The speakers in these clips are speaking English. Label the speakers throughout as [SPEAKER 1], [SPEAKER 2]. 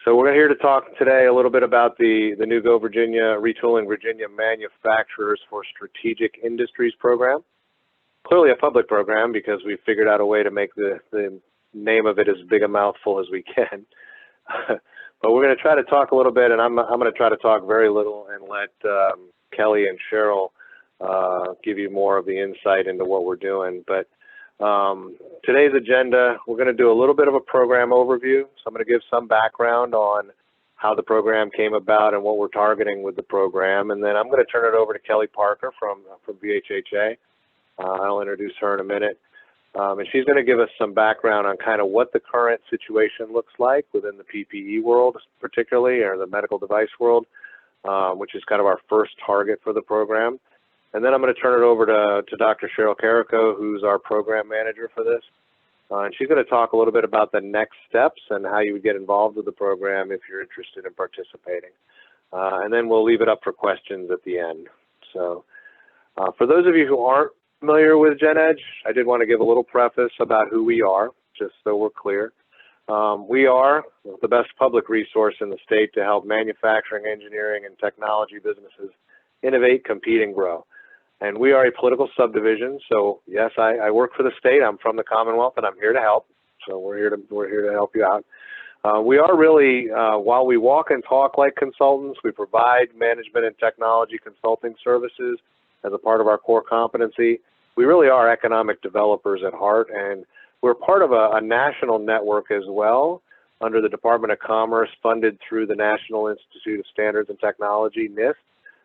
[SPEAKER 1] So we're here to talk today a little bit about the new Go Virginia Retooling Virginia Manufacturers for Strategic Industries program. Clearly a public program because we figured out a way to make the name of it as big a mouthful as we can. But we're going to try to talk a little bit, and I'm going to try to talk very little and let Kelly and Cheryl give you more of the insight into what we're doing. But today's agenda, we're going to do a little bit of a program overview. So I'm going to give some background on how the program came about and what we're targeting with the program. And then I'm going to turn it over to Kelly Parker from VHA. I'll introduce her in a minute. And she's going to give us some background on kind of what the current situation looks like within the PPE world, particularly, or the medical device world, which is kind of our first target for the program. And then I'm going to turn it over to Dr. Cheryl Carrico, who's our program manager for this. And she's going to talk a little bit about the next steps and how you would get involved with the program if you're interested in participating. And then we'll leave it up for questions at the end. So for those of you who aren't familiar with GENEDGE, I did want to give a little preface about who we are, just so we're clear. We are the best public resource in the state to help manufacturing, engineering, and technology businesses innovate, compete, and grow. And we are a political subdivision, so yes, I work for the state. I'm from the Commonwealth, and I'm here to help. So we're here to help you out. We are really, while we walk and talk like consultants, we provide management and technology consulting services as a part of our core competency. We really are economic developers at heart, and we're part of a national network as well under the Department of Commerce, funded through the National Institute of Standards and Technology, NIST,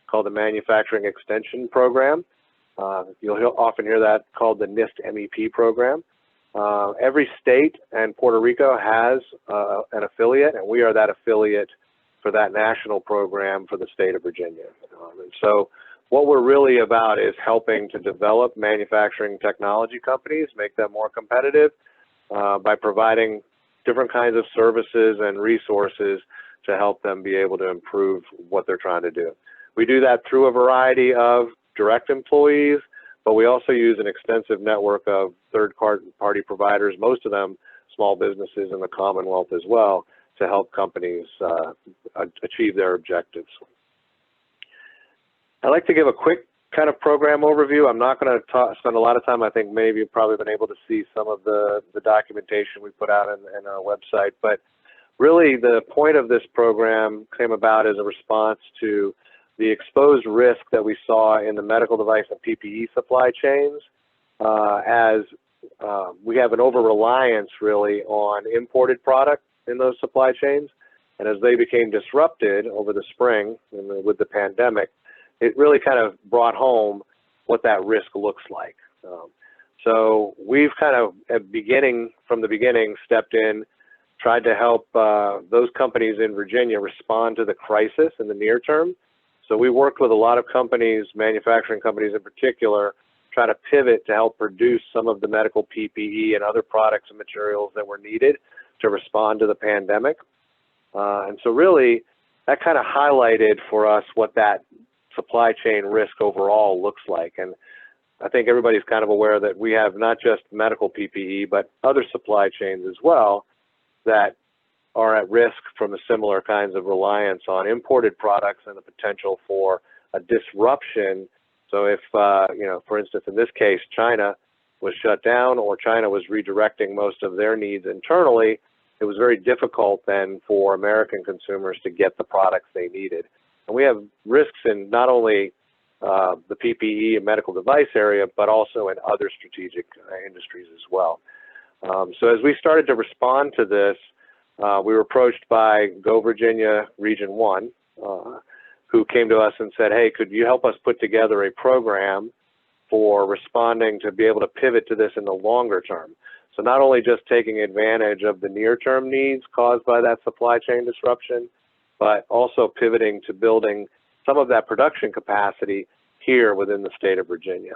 [SPEAKER 1] called the Manufacturing Extension Program. You'll often hear that called the NIST MEP program. Every state and Puerto Rico has an affiliate, and we are that affiliate for that national program for the state of Virginia. And so what we're really about is helping to develop manufacturing technology companies, make them more competitive by providing different kinds of services and resources to help them be able to improve what they're trying to do. We do that through a variety of direct employees, but we also use an extensive network of third-party providers, most of them small businesses in the Commonwealth as well, to help companies achieve their objectives. I'd like to give a quick kind of program overview. I'm not going to spend a lot of time. I think maybe you've probably been able to see some of the documentation we put out in our website, but really the point of this program came about as a response to the exposed risk that we saw in the medical device and PPE supply chains as we have an over-reliance really on imported product in those supply chains. And as they became disrupted over the spring with the pandemic, it really kind of brought home what that risk looks like. So we've kind of, from the beginning, stepped in, tried to help those companies in Virginia respond to the crisis in the near term. So we worked with a lot of companies, manufacturing companies in particular, try to pivot to help produce some of the medical PPE and other products and materials that were needed to respond to the pandemic. And so really, that kind of highlighted for us what that supply chain risk overall looks like. And I think everybody's kind of aware that we have not just medical PPE, but other supply chains as well that are at risk from a similar kinds of reliance on imported products and the potential for a disruption. So if, for instance, in this case, China was shut down or China was redirecting most of their needs internally, it was very difficult then for American consumers to get the products they needed. And we have risks in not only the PPE and medical device area, but also in other strategic industries as well. So as we started to respond to this, we were approached by Go Virginia Region 1, who came to us and said, hey, could you help us put together a program for responding to be able to pivot to this in the longer term? So not only just taking advantage of the near-term needs caused by that supply chain disruption, but also pivoting to building some of that production capacity here within the state of Virginia.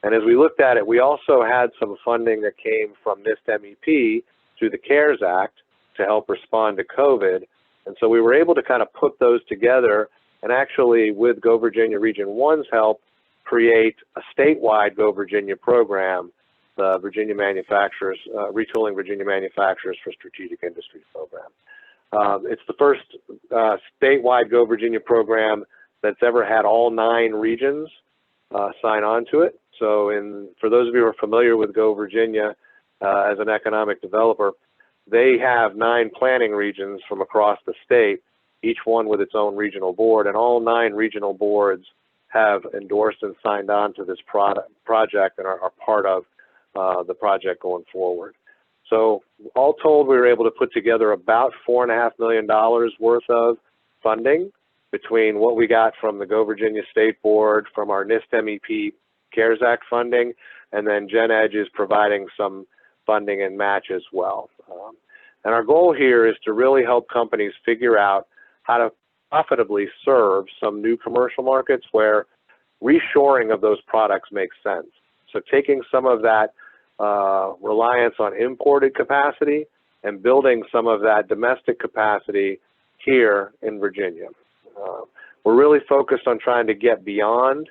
[SPEAKER 1] And as we looked at it, we also had some funding that came from NIST MEP through the CARES Act to help respond to COVID. And so we were able to kind of put those together and actually, with Go Virginia Region 1's help, create a statewide Go Virginia program, the Virginia Manufacturers, Retooling Virginia Manufacturers for Strategic Industries program. It's the first statewide Go Virginia program that's ever had all 9 regions sign on to it. So for those of you who are familiar with Go Virginia as an economic developer, they have 9 planning regions from across the state, each one with its own regional board, and all 9 regional boards have endorsed and signed on to this project and are part of the project going forward. So all told, we were able to put together about $4.5 million worth of funding between what we got from the Go Virginia State Board, from our NIST MEP CARES Act funding, and then GENEDGE is providing some funding and match as well. And our goal here is to really help companies figure out how to profitably serve some new commercial markets where reshoring of those products makes sense. So taking some of that reliance on imported capacity and building some of that domestic capacity here in Virginia. We're really focused on trying to get beyond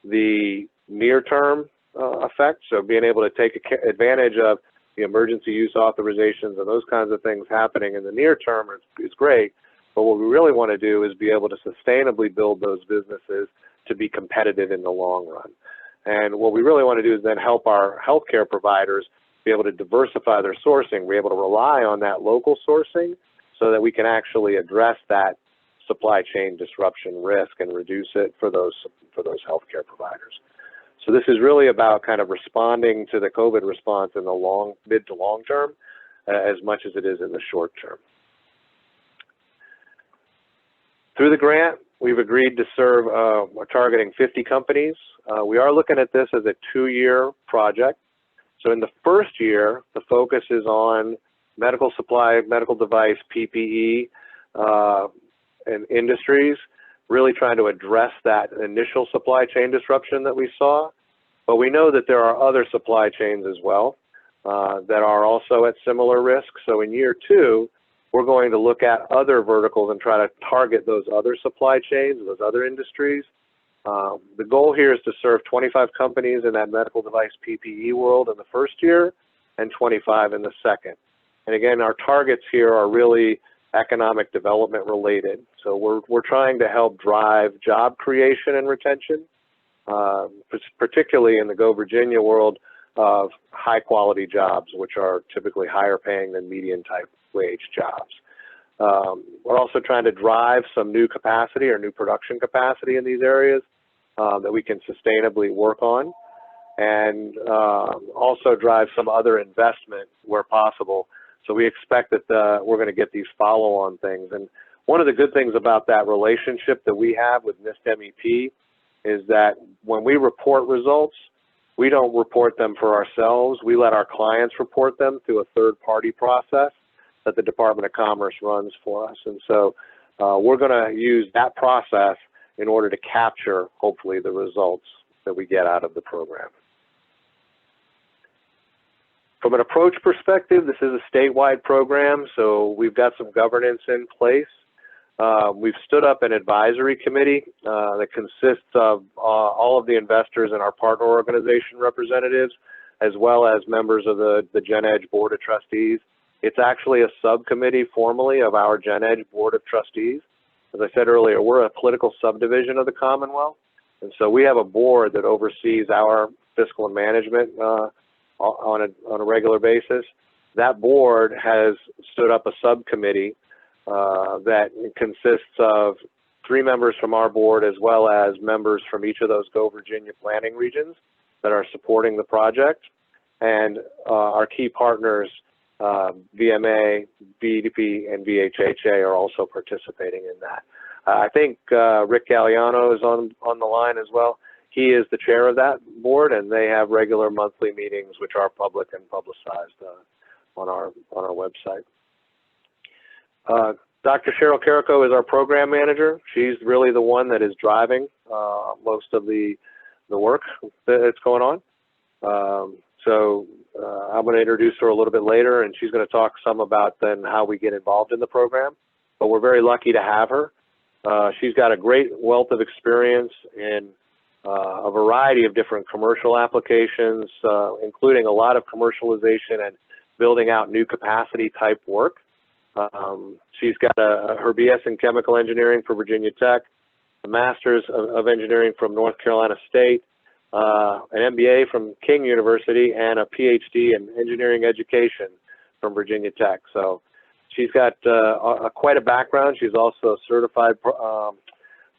[SPEAKER 1] the near-term effects, so being able to take advantage of the emergency use authorizations and those kinds of things happening in the near term is great, but what we really want to do is be able to sustainably build those businesses to be competitive in the long run. And what we really want to do is then help our healthcare providers be able to diversify their sourcing, be able to rely on that local sourcing so that we can actually address that supply chain disruption risk and reduce it for those healthcare providers. So this is really about kind of responding to the COVID response in the mid to long term as much as it is in the short term. Through the grant, we've agreed to serve, we're targeting 50 companies. We are looking at this as a 2-year project. So in the first year, the focus is on medical supply, medical device, PPE, and industries, really trying to address that initial supply chain disruption that we saw. But we know that there are other supply chains as well that are also at similar risk. So in year 2, we're going to look at other verticals and try to target those other supply chains, those other industries. The goal here is to serve 25 companies in that medical device PPE world in the first year and 25 in the second. And again, our targets here are really economic development related. So we're trying to help drive job creation and retention, particularly in the Go Virginia world of high quality jobs, which are typically higher paying than median type wage jobs. We're also trying to drive some new capacity or new production capacity in these areas that we can sustainably work on, and also drive some other investment where possible. So we expect that we're going to get these follow-on things. And one of the good things about that relationship that we have with NIST MEP is that when we report results, we don't report them for ourselves. We let our clients report them through a third-party process that the Department of Commerce runs for us. And so we're going to use that process in order to capture, hopefully, the results that we get out of the program. From an approach perspective, this is a statewide program, so we've got some governance in place. We've stood up an advisory committee that consists of all of the investors and our partner organization representatives, as well as members of the GENEDGE Board of Trustees. It's actually a subcommittee formally of our GENEDGE Board of Trustees. As I said earlier, we're a political subdivision of the Commonwealth, and so we have a board that oversees our fiscal and management on a regular basis. That board has stood up a subcommittee that consists of 3 members from our board as well as members from each of those Go Virginia planning regions that are supporting the project. And our key partners, VMA, BDP, and VHA are also participating in that. I think Rick Galliano is on the line as well. He is the chair of that board, and they have regular monthly meetings which are public and publicized on our website. Dr. Cheryl Carrico is our program manager. She's really the one that is driving most of the work that's going on. So I'm going to introduce her a little bit later, and she's going to talk some about then how we get involved in the program. But we're very lucky to have her. She's got a great wealth of experience in a variety of different commercial applications, including a lot of commercialization and building out new capacity type work. She's got her BS in chemical engineering from Virginia Tech, a master's of engineering from North Carolina State, an MBA from King University, and a Ph.D. in engineering education from Virginia Tech. So she's got quite a background. She's also a certified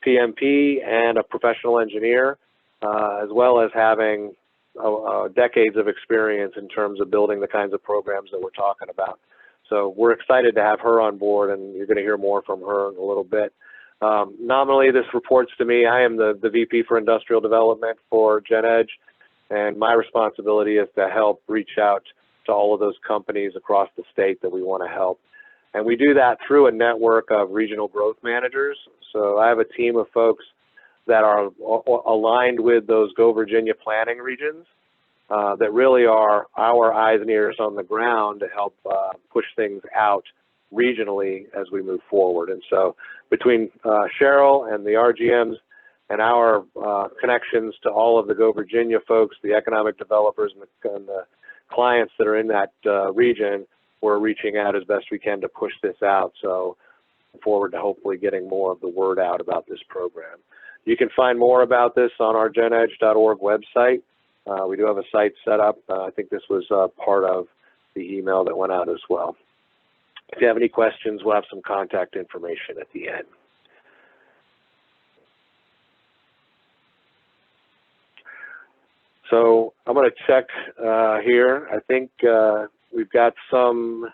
[SPEAKER 1] PMP and a professional engineer, as well as having decades of experience in terms of building the kinds of programs that we're talking about. So we're excited to have her on board, and you're going to hear more from her in a little bit. Nominally, this reports to me. I am the VP for Industrial Development for GENEDGE, and my responsibility is to help reach out to all of those companies across the state that we want to help. And we do that through a network of regional growth managers. So I have a team of folks that are aligned with those Go Virginia planning regions that really are our eyes and ears on the ground to help push things out regionally as we move forward. And so between Cheryl and the RGMs and our connections to all of the Go Virginia folks, the economic developers and the clients that are in that region, we're reaching out as best we can to push this out. So I'm forward to hopefully getting more of the word out about this program. You can find more about this on our genedge.org website. We do have a site set up. I think this was part of the email that went out as well. If you have any questions, we'll have some contact information at the end. So I'm going to check here. I think we've got some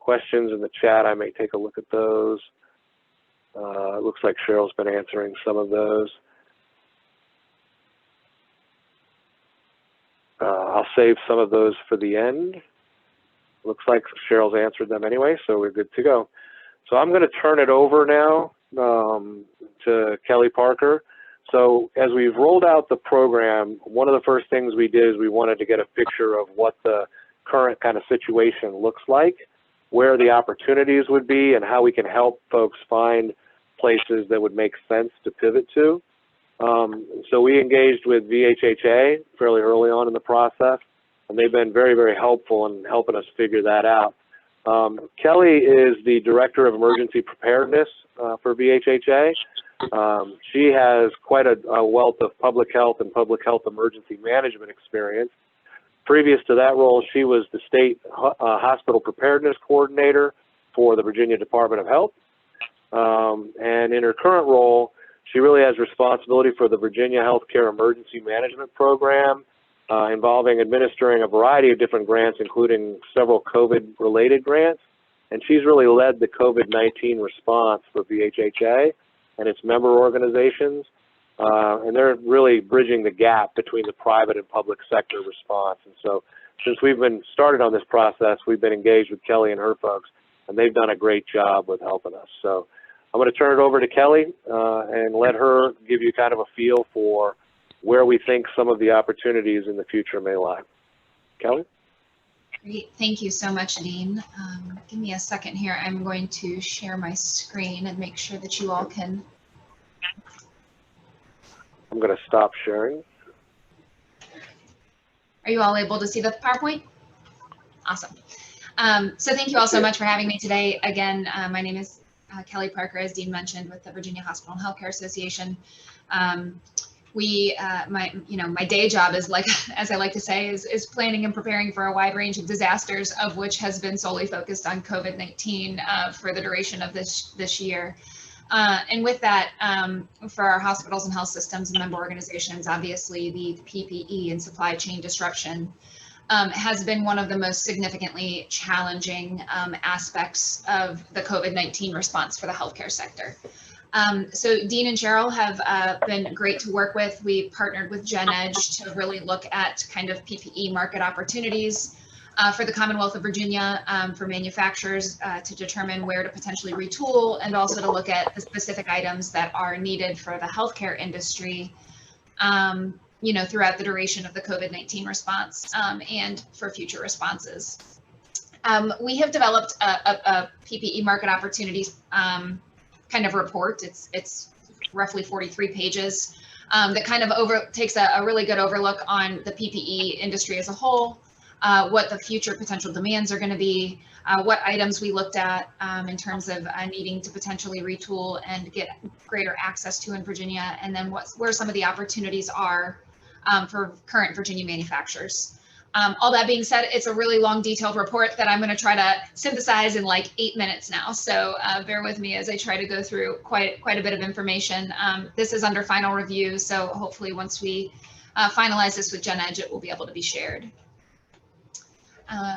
[SPEAKER 1] questions in the chat. I may take a look at those. It looks like Cheryl's been answering some of those. I'll save some of those for the end. Looks like Cheryl's answered them anyway, so we're good to go. So I'm going to turn it over now to Kelly Parker. So as we've rolled out the program, one of the first things we did is we wanted to get a picture of what the current kind of situation looks like, where the opportunities would be, and how we can help folks find places that would make sense to pivot to. So we engaged with VHA fairly early on in the process, and they've been very, very helpful in helping us figure that out. Kelly is the Director of Emergency Preparedness for VHA. She has quite a wealth of public health and public health emergency management experience. Previous to that role, she was the State Hospital Preparedness Coordinator for the Virginia Department of Health. And in her current role, she really has responsibility for the Virginia Healthcare Emergency Management Program, involving administering a variety of different grants, including several COVID-related grants. And she's really led the COVID-19 response for VHA and its member organizations. And they're really bridging the gap between the private and public sector response. And so since we've been started on this process, we've been engaged with Kelly and her folks, and they've done a great job with helping us. So I'm going to turn it over to Kelly and let her give you kind of a feel for where we think some of the opportunities in the future may lie. Kelly?
[SPEAKER 2] Great, thank you so much, Dean. Give me a second here. I'm going to share my screen and make sure that you all can.
[SPEAKER 1] I'm going to stop sharing.
[SPEAKER 2] Are you all able to see the PowerPoint? Awesome. So thank you all so much for having me today. Again, my name is Kelly Parker, as Dean mentioned, with the Virginia Hospital and Healthcare Association. My day job is, like, as I like to say, is planning and preparing for a wide range of disasters, of which has been solely focused on COVID-19 for the duration of this year. And with that, for our hospitals and health systems and member organizations, obviously the PPE and supply chain disruption has been one of the most significantly challenging aspects of the COVID-19 response for the healthcare sector. So Dean and Cheryl have been great to work with. We partnered with GENEDGE to really look at kind of PPE market opportunities for the Commonwealth of Virginia, for manufacturers to determine where to potentially retool, and also to look at the specific items that are needed for the healthcare industry, throughout the duration of the COVID-19 response and for future responses. We have developed a PPE market opportunities kind of report. It's roughly 43 pages that kind of takes a really good overlook on the PPE industry as a whole, what the future potential demands are going to be, what items we looked at in terms of needing to potentially retool and get greater access to in Virginia, and then where some of the opportunities are for current Virginia manufacturers. All that being said, it's a really long, detailed report that I'm going to try to synthesize in like 8 minutes now. So bear with me as I try to go through quite a bit of information. This is under final review, so hopefully once we finalize this with GenEdge, it will be able to be shared.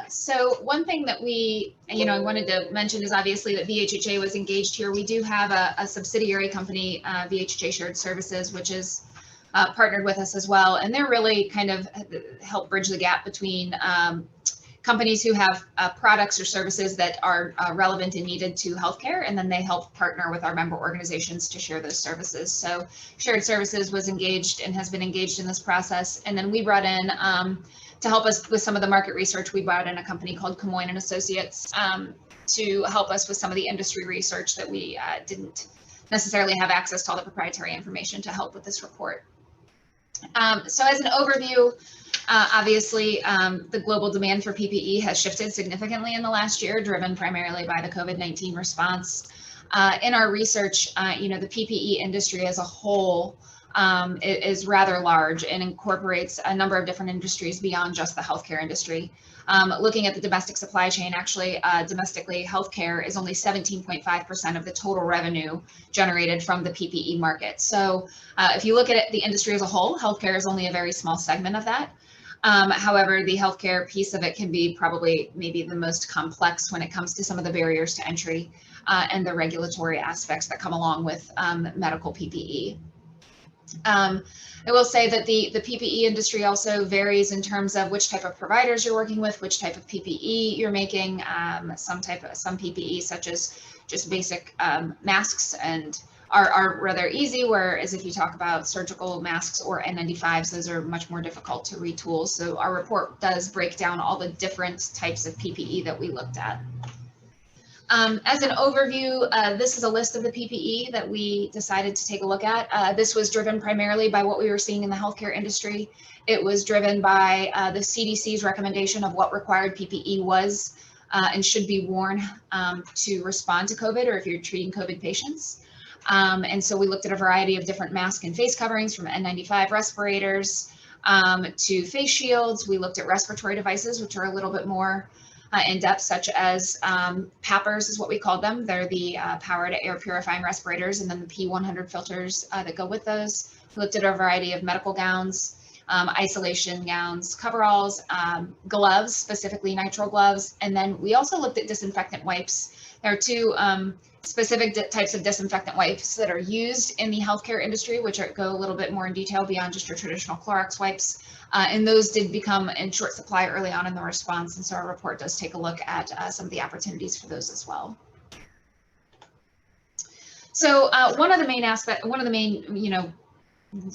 [SPEAKER 2] So one thing that I wanted to mention is obviously that VHA was engaged here. We do have a subsidiary company, VHA Shared Services, which is partnered with us as well. And they're really kind of help bridge the gap between companies who have products or services that are relevant and needed to healthcare, and then they help partner with our member organizations to share those services. So Shared Services was engaged and has been engaged in this process. And then we brought in, to help us with some of the market research, we brought in a company called Comoin and Associates to help us with some of the industry research that we didn't necessarily have access to all the proprietary information to help with this report. So as an overview, obviously, the global demand for PPE has shifted significantly in the last year, driven primarily by the COVID-19 response. In our research, the PPE industry as a whole is rather large and incorporates a number of different industries beyond just the healthcare industry. Looking at the domestic supply chain, actually, domestically, healthcare is only 17.5% of the total revenue generated from the PPE market. So if you look at it, the industry as a whole, healthcare is only a very small segment of that. However, the healthcare piece of it can be probably maybe the most complex when it comes to some of the barriers to entry and the regulatory aspects that come along with medical PPE. I will say that the PPE industry also varies in terms of which type of providers you're working with, which type of PPE you're making. Some PPE, such as just basic masks, and are rather easy, whereas if you talk about surgical masks or N95s, those are much more difficult to retool. So our report does break down all the different types of PPE that we looked at. As an overview, this is a list of the PPE that we decided to take a look at. This was driven primarily by what we were seeing in the healthcare industry. It was driven by the CDC's recommendation of what required PPE was and should be worn to respond to COVID, or if you're treating COVID patients. And so we looked at a variety of different mask and face coverings, from N95 respirators to face shields. We looked at respiratory devices, which are a little bit more in depth, such as PAPRs is what we call them. They're the powered air purifying respirators, and then the P100 filters that go with those. We looked at a variety of medical gowns, isolation gowns, coveralls, gloves, specifically nitrile gloves, and then we also looked at disinfectant wipes. There are two specific types of disinfectant wipes that are used in the healthcare industry, which go a little bit more in detail beyond just your traditional Clorox wipes. And those did become in short supply early on in the response. And so our report does take a look at some of the opportunities for those as well. So one of the main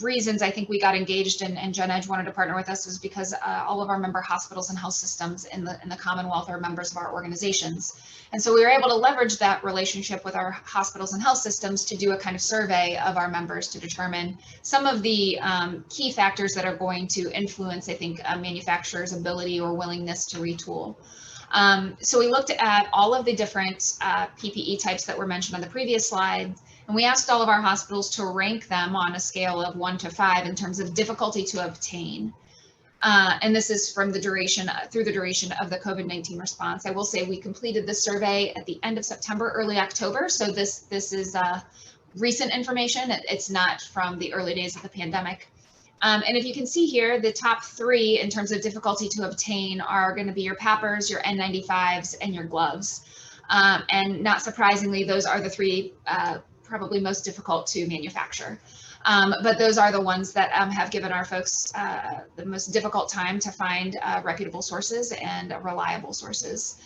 [SPEAKER 2] reasons I think we got engaged and GenEdge wanted to partner with us was because all of our member hospitals and health systems in the Commonwealth are members of our organizations. And so we were able to leverage that relationship with our hospitals and health systems to do a kind of survey of our members to determine some of the key factors that are going to influence, I think, manufacturers' ability or willingness to retool. So we looked at all of the different PPE types that were mentioned on the previous slide, and we asked all of our hospitals to rank them on a scale of 1 to 5 in terms of difficulty to obtain. And this is from the duration, through the duration of the COVID-19 response. I will say we completed the survey at the end of September, early October. So this is recent information. It's not from the early days of the pandemic. And if you can see here, the top 3 in terms of difficulty to obtain are going to be your PAPRs, your N95s, and your gloves. And not surprisingly, those are the 3 probably most difficult to manufacture. But those are the ones that have given our folks the most difficult time to find reputable sources and reliable sources.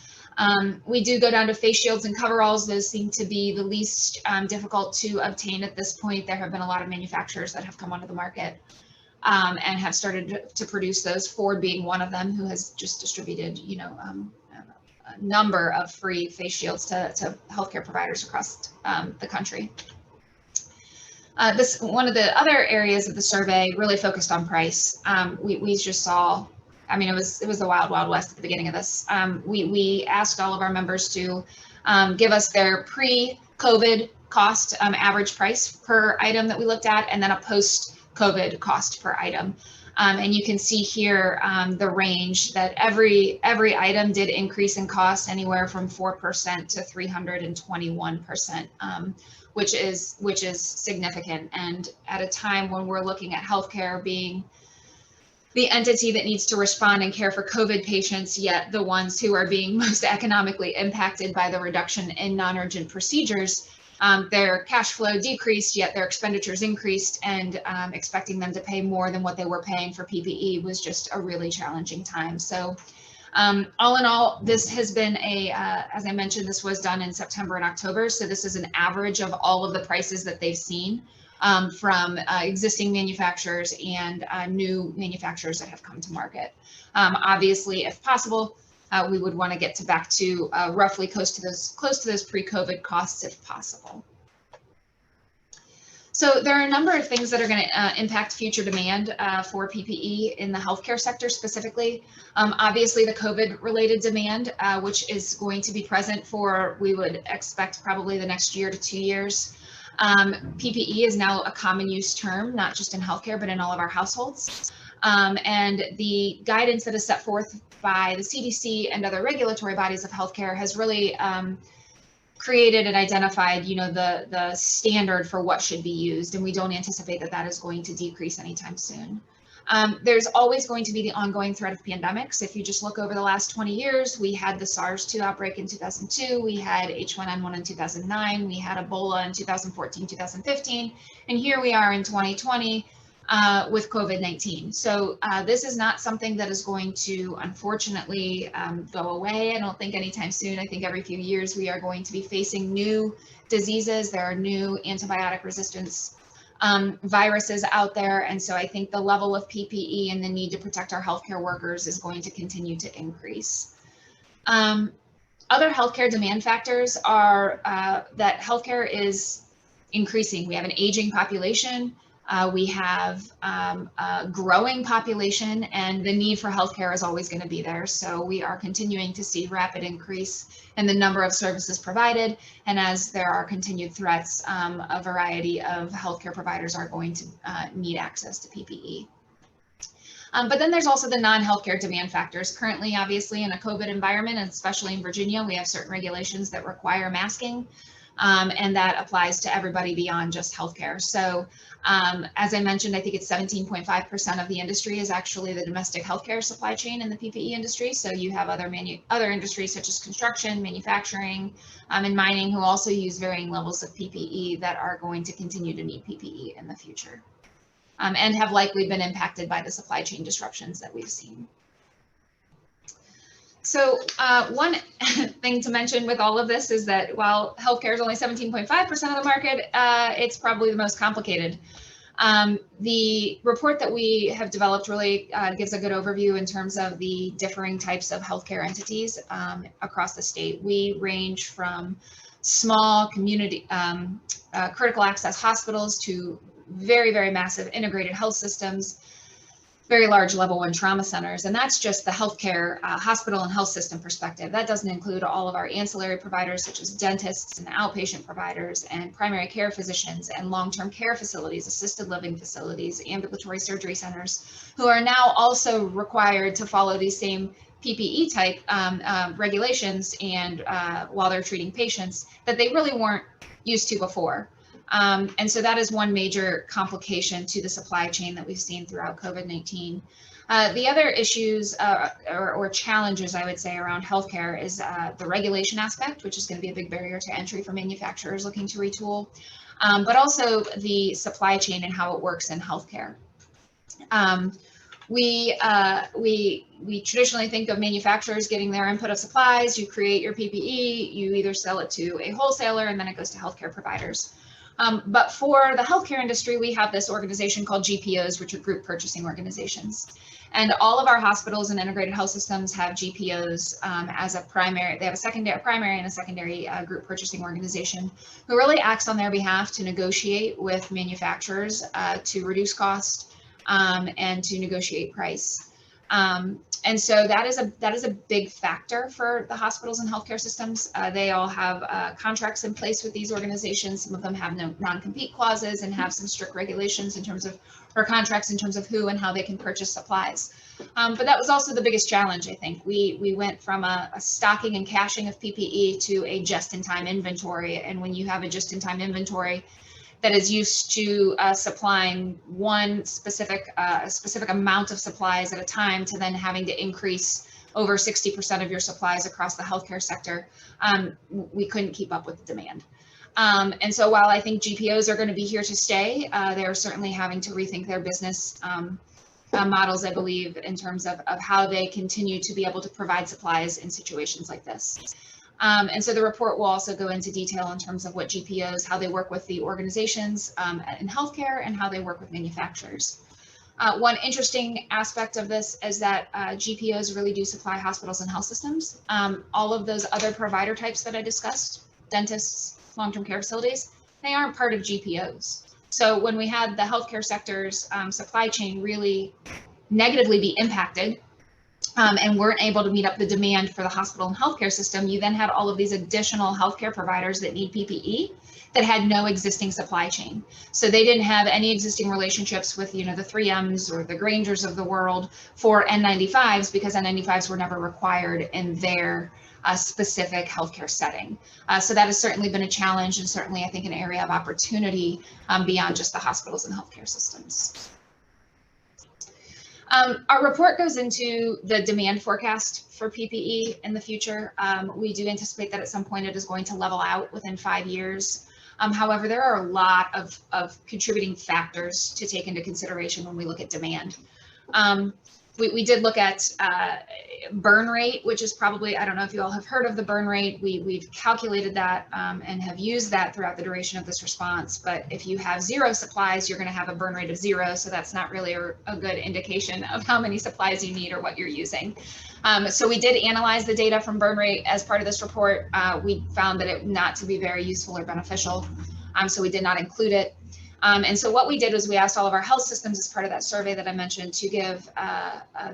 [SPEAKER 2] We do go down to face shields and coveralls. Those seem to be the least difficult to obtain at this point. There have been a lot of manufacturers that have come onto the market and have started to produce those, Ford being one of them, who has just distributed, a number of free face shields to healthcare providers across the country. One of the other areas of the survey really focused on price. We just saw I mean, it was the wild, wild west at the beginning of this. We asked all of our members to give us their pre-COVID cost, average price per item that we looked at, and then a post-COVID cost per item. And you can see here the range that every item did increase in cost, anywhere from 4% to 321%, which is significant. And at a time when we're looking at healthcare being the entity that needs to respond and care for COVID patients, yet the ones who are being most economically impacted by the reduction in non-urgent procedures, their cash flow decreased, yet their expenditures increased, and expecting them to pay more than what they were paying for PPE was just a really challenging time. So all in all, this has been as I mentioned, this was done in September and October. So this is an average of all of the prices that they've seen from existing manufacturers and new manufacturers that have come to market. Obviously, if possible, we would want to get back to roughly close to those pre-COVID costs if possible. So there are a number of things that are going to impact future demand for PPE in the healthcare sector specifically. Obviously, the COVID-related demand, which is going to be present for, we would expect, probably the next year to 2 years. PPE is now a common use term, not just in healthcare, but in all of our households. And the guidance that is set forth by the CDC and other regulatory bodies of healthcare has really created and identified, the standard for what should be used. And we don't anticipate that that is going to decrease anytime soon. There's always going to be the ongoing threat of pandemics. If you just look over the last 20 years, we had the SARS-2 outbreak in 2002, we had H1N1 in 2009, we had Ebola in 2014, 2015, and here we are in 2020 with COVID-19. So this is not something that is going to, unfortunately, go away. I don't think anytime soon. I think every few years we are going to be facing new diseases. There are new antibiotic resistance viruses out there. And so I think the level of PPE and the need to protect our healthcare workers is going to continue to increase. Other healthcare demand factors are that healthcare is increasing. We have an aging population. We have a growing population, and the need for healthcare is always going to be there. So we are continuing to see rapid increase in the number of services provided. And as there are continued threats, a variety of healthcare providers are going to need access to PPE. But then there's also the non-healthcare demand factors. Currently, obviously, in a COVID environment, and especially in Virginia, we have certain regulations that require masking. And that applies to everybody beyond just healthcare. So as I mentioned, I think it's 17.5% of the industry is actually the domestic healthcare supply chain in the PPE industry. So you have other industries such as construction, manufacturing, and mining who also use varying levels of PPE that are going to continue to need PPE in the future and have likely been impacted by the supply chain disruptions that we've seen. So one thing to mention with all of this is that while healthcare is only 17.5% of the market, it's probably the most complicated. The report that we have developed really gives a good overview in terms of the differing types of healthcare entities across the state. We range from small community critical access hospitals to very, very massive integrated health systems, very large level 1 trauma centers. And that's just the healthcare hospital and health system perspective. That doesn't include all of our ancillary providers, such as dentists and outpatient providers and primary care physicians and long-term care facilities, assisted living facilities, ambulatory surgery centers, who are now also required to follow these same PPE type regulations and while they're treating patients that they really weren't used to before. And so that is one major complication to the supply chain that we've seen throughout COVID-19. The other issues or challenges, I would say, around healthcare is the regulation aspect, which is going to be a big barrier to entry for manufacturers looking to retool, but also the supply chain and how it works in healthcare. We traditionally think of manufacturers getting their input of supplies. You create your PPE, you either sell it to a wholesaler, and then it goes to healthcare providers. But for the healthcare industry, we have this organization called GPOs, which are group purchasing organizations. And all of our hospitals and integrated health systems have GPOs as a primary. They have a primary and a secondary group purchasing organization who really acts on their behalf to negotiate with manufacturers to reduce cost and to negotiate price. And so that is a big factor for the hospitals and healthcare systems. They all have contracts in place with these organizations. Some of them have no non-compete clauses and have some strict regulations in terms of, or contracts in terms of who and how they can purchase supplies. But that was also the biggest challenge, I think. We went from a stocking and caching of PPE to a just-in-time inventory. And when you have a just-in-time inventory that is used to supplying one specific amount of supplies at a time, to then having to increase over 60% of your supplies across the healthcare sector, we couldn't keep up with the demand. And so while I think GPOs are going to be here to stay, they're certainly having to rethink their business models, I believe, in terms of how they continue to be able to provide supplies in situations like this. And so the report will also go into detail in terms of what GPOs, how they work with the organizations in healthcare and how they work with manufacturers. One interesting aspect of this is that GPOs really do supply hospitals and health systems. All of those other provider types that I discussed, dentists, long-term care facilities, they aren't part of GPOs. So when we had the healthcare sector's supply chain really negatively be impacted, and weren't able to meet up the demand for the hospital and healthcare system, you then had all of these additional healthcare providers that need PPE that had no existing supply chain. So they didn't have any existing relationships with, the 3Ms or the Grangers of the world for N95s, because N95s were never required in their specific healthcare setting. So that has certainly been a challenge, and certainly I think an area of opportunity beyond just the hospitals and healthcare systems. Our report goes into the demand forecast for PPE in the future. We do anticipate that at some point it is going to level out within 5 years. However, there are a lot of contributing factors to take into consideration when we look at demand. We did look at burn rate, which is probably, I don't know if you all have heard of the burn rate. We've calculated that and have used that throughout the duration of this response. But if you have 0 supplies, you're going to have a burn rate of 0. So that's not really a good indication of how many supplies you need or what you're using. So we did analyze the data from burn rate as part of this report. We found that it not to be very useful or beneficial. So we did not include it. And so what we did was we asked all of our health systems as part of that survey that I mentioned to give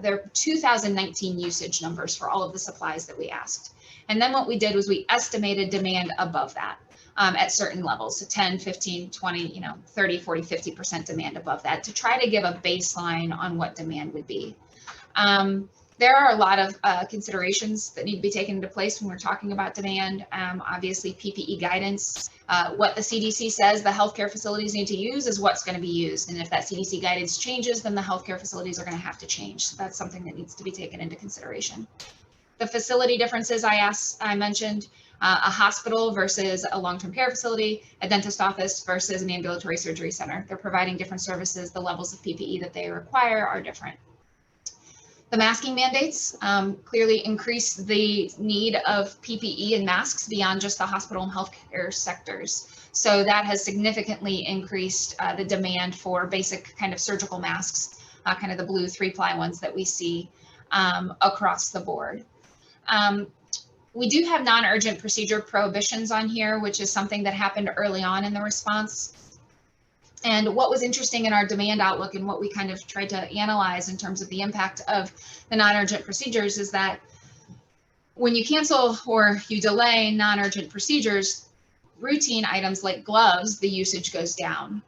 [SPEAKER 2] their 2019 usage numbers for all of the supplies that we asked. And then what we did was we estimated demand above that at certain levels, so 10, 15, 20, 30, 40, 50% demand above that, to try to give a baseline on what demand would be. There are a lot of considerations that need to be taken into place when we're talking about demand. Obviously, PPE guidance, what the CDC says the healthcare facilities need to use is what's going to be used. And if that CDC guidance changes, then the healthcare facilities are going to have to change. So that's something that needs to be taken into consideration. The facility differences I mentioned, a hospital versus a long-term care facility, a dentist office versus an ambulatory surgery center. They're providing different services. The levels of PPE that they require are different. The masking mandates clearly increase the need of PPE and masks beyond just the hospital and healthcare sectors. So that has significantly increased the demand for basic kind of surgical masks, kind of the blue 3-ply ones that we see across the board. We do have non-urgent procedure prohibitions on here, which is something that happened early on in the response. And what was interesting in our demand outlook and what we kind of tried to analyze in terms of the impact of the non-urgent procedures is that when you cancel or you delay non-urgent procedures, routine items like gloves, the usage goes down.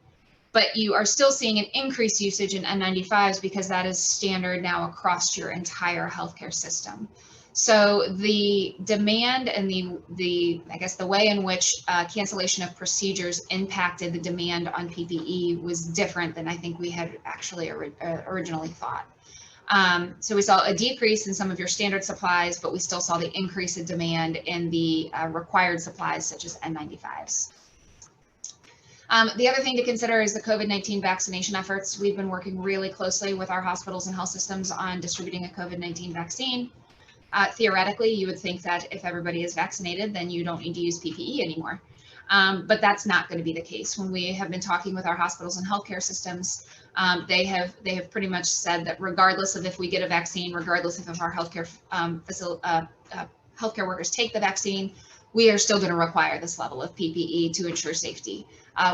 [SPEAKER 2] But you are still seeing an increased usage in N95s because that is standard now across your entire healthcare system. So the demand and the I guess the way in which cancellation of procedures impacted the demand on PPE was different than I think we had actually originally thought. So we saw a decrease in some of your standard supplies, but we still saw the increase in demand in the required supplies such as N95s. The other thing to consider is the COVID-19 vaccination efforts. We've been working really closely with our hospitals and health systems on distributing a COVID-19 vaccine. Theoretically, you would think that if everybody is vaccinated, then you don't need to use PPE anymore. But that's not going to be the case. When we have been talking with our hospitals and healthcare systems, they have pretty much said that regardless of if we get a vaccine, regardless of if our healthcare healthcare workers take the vaccine, we are still going to require this level of PPE to ensure safety,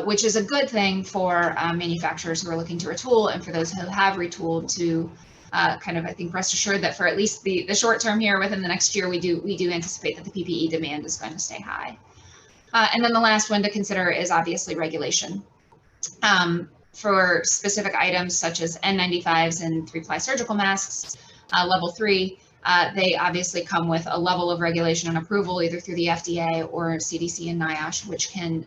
[SPEAKER 2] which is a good thing for manufacturers who are looking to retool and for those who have retooled to kind of, I think, rest assured that for at least the short term here within the next year, we do anticipate that the PPE demand is going to stay high. And then the last one to consider is obviously regulation. For specific items such as N95s and 3-ply surgical masks, level 3, they obviously come with a level of regulation and approval either through the FDA or CDC and NIOSH, which can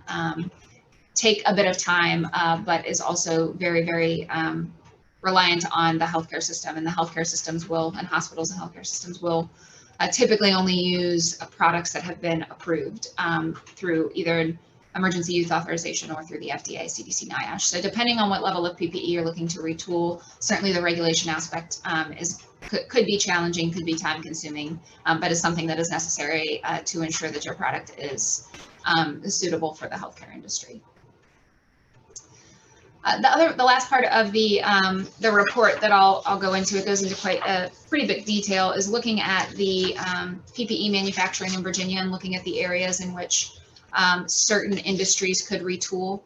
[SPEAKER 2] take a bit of time, but is also very, very reliant on the healthcare system. And the healthcare systems will, and hospitals and healthcare systems will typically only use products that have been approved through either an emergency use authorization or through the FDA, CDC, NIOSH. So depending on what level of PPE you're looking to retool, certainly the regulation aspect could be challenging, could be time consuming, but is something that is necessary to ensure that your product is suitable for the healthcare industry. The last part of the report that I'll go into, it goes into quite a pretty big detail, is looking at the PPE manufacturing in Virginia and looking at the areas in which certain industries could retool.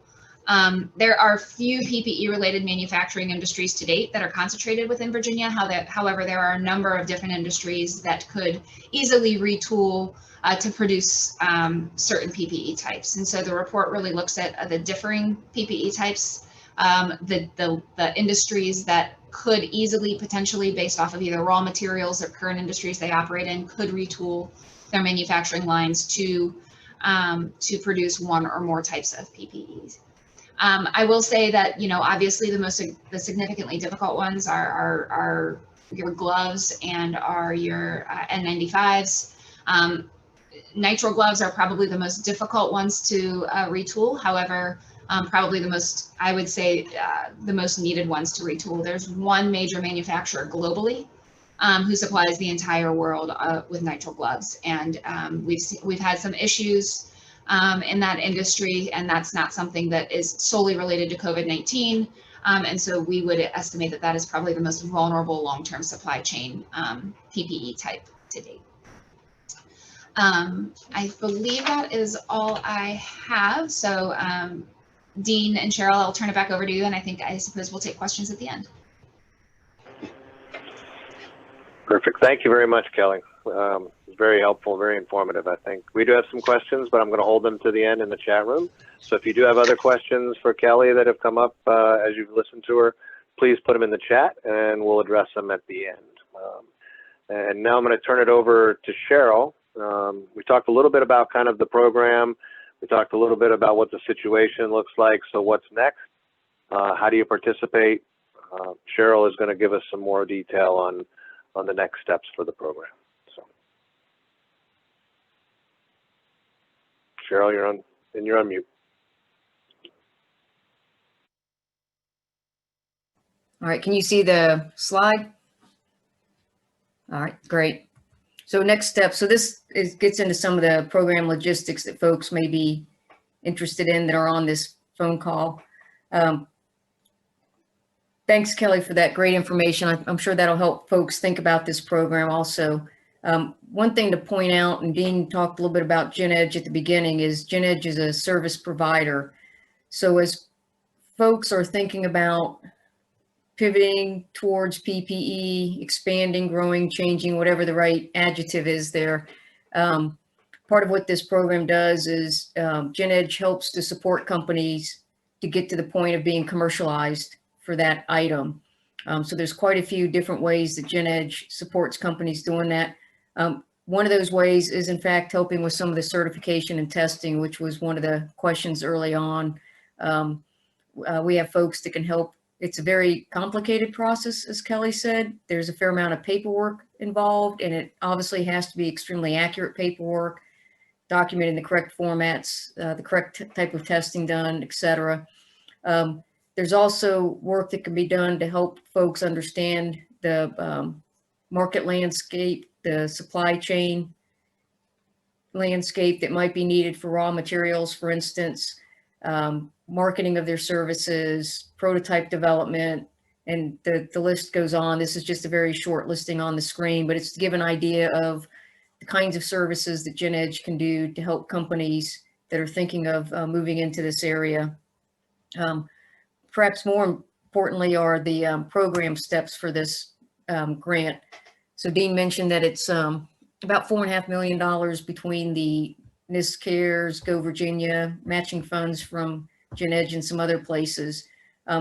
[SPEAKER 2] There are few PPE related manufacturing industries to date that are concentrated within Virginia. However, there are a number of different industries that could easily retool to produce certain PPE types. And so the report really looks at the differing PPE types, the industries that could easily, potentially, based off of either raw materials or current industries they operate in, could retool their manufacturing lines to produce one or more types of PPEs. I will say that, obviously the significantly difficult ones are your gloves and are your N95s. Nitrile gloves are probably the most difficult ones to retool. However, probably the most, I would say, the most needed ones to retool. There's one major manufacturer globally who supplies the entire world with nitrile gloves, and we've had some issues in that industry, and that's not something that is solely related to COVID-19. And so we would estimate that that is probably the most vulnerable long-term supply chain PPE type to date. I believe that is all I have. So Dean and Cheryl, I'll turn it back over to you, and I suppose we'll take questions at the end.
[SPEAKER 1] Perfect. Thank you very much, Kelly. Very helpful, very informative, I think. We do have some questions, but I'm going to hold them to the end in the chat room. So if you do have other questions for Kelly that have come up as you've listened to her, please put them in the chat and we'll address them at the end. And now I'm going to turn it over to Cheryl. We talked a little bit about kind of the program. We talked a little bit about what the situation looks like. So what's next? How do you participate? Cheryl is going to give us some more detail on the next steps for the program. So, Cheryl, you're on mute.
[SPEAKER 3] All right, can you see the slide? All right, great. So next step, so this gets into some of the program logistics that folks may be interested in that are on this phone call. Thanks, Kelly, for that great information. I'm sure that'll help folks think about this program also. One thing to point out, and Dean talked a little bit about GENEDGE at the beginning, is GENEDGE is a service provider. So as folks are thinking about pivoting towards PPE, expanding, growing, changing, whatever the right adjective is there, part of what this program does is GENEDGE helps to support companies to get to the point of being commercialized for that item. So there's quite a few different ways that GENEDGE supports companies doing that. One of those ways is, in fact, helping with some of the certification and testing, which was one of the questions early on. We have folks that can help. It's a very complicated process, as Kelly said. There's a fair amount of paperwork involved, and it obviously has to be extremely accurate paperwork, documenting the correct formats, the correct type of testing done, et cetera. There's also work that can be done to help folks understand the market landscape, the supply chain landscape that might be needed for raw materials, for instance, marketing of their services, prototype development, and the list goes on. This is just a very short listing on the screen, but it's to give an idea of the kinds of services that GENEDGE can do to help companies that are thinking of moving into this area. Perhaps more importantly are the program steps for this grant. So Dean mentioned that it's about $4.5 million between the NIST Cares, Go Virginia, matching funds from GENEDGE and some other places.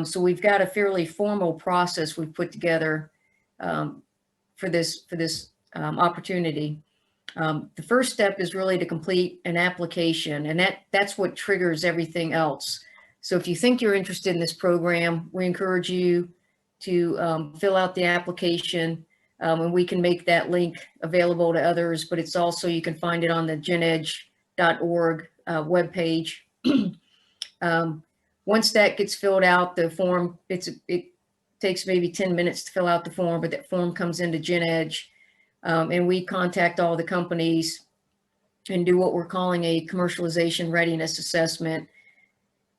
[SPEAKER 3] So we've got a fairly formal process we've put together for this opportunity. The first step is really to complete an application, and that's what triggers everything else. So if you think you're interested in this program, we encourage you to fill out the application, and we can make that link available to others, but it's also, you can find it on the genedge.org webpage. Once that gets filled out, the form, it takes maybe 10 minutes to fill out the form, but that form comes into GENEDGE, and we contact all the companies and do what we're calling a commercialization readiness assessment.